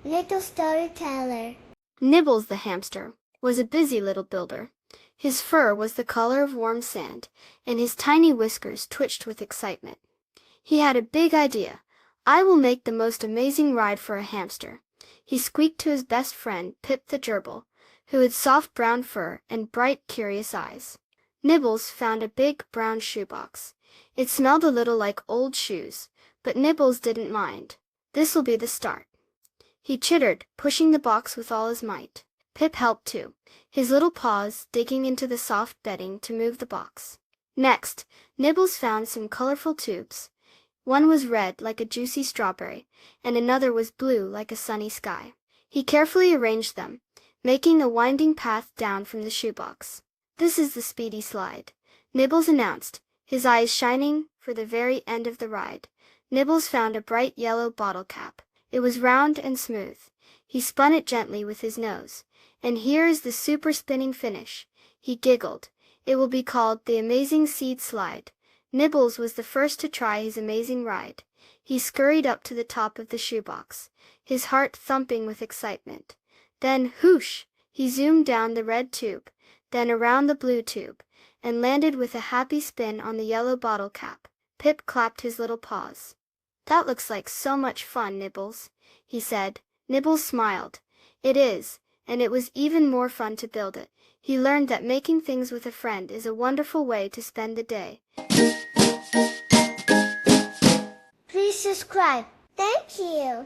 Little storyteller. Nibbles the hamster was a busy little builder. His fur was the color of warm sand, and his tiny whiskers twitched with excitement. He had a big idea. "I will make the most amazing ride for a hamster," he squeaked to his best friend, Pip the gerbil, who had soft brown fur and bright, curious eyes. Nibbles found a big brown shoebox. It smelled a little like old shoes, but Nibbles didn't mind. "This will be the start," he chittered, pushing the box with all his might. Pip helped too, his little paws digging into the soft bedding to move the box. Next, Nibbles found some colorful tubes. One was red like a juicy strawberry, and another was blue like a sunny sky. He carefully arranged them, making a winding path down from the shoebox. "This is the speedy slide," Nibbles announced, his eyes shining for the very end of the ride. Nibbles found a bright yellow bottle cap. It was round and smooth. He spun it gently with his nose. "And here is the super spinning finish," he giggled. "It will be called the Amazing Seed Slide." Nibbles was the first to try his amazing ride. He scurried up to the top of the shoebox, his heart thumping with excitement. Then, whoosh! He zoomed down the red tube, then around the blue tube, and landed with a happy spin on the yellow bottle cap. Pip clapped his little paws. "That looks like so much fun, Nibbles," he said. Nibbles smiled. "It is, and it was even more fun to build it." He learned that making things with a friend is a wonderful way to spend the day. Please subscribe. Thank you.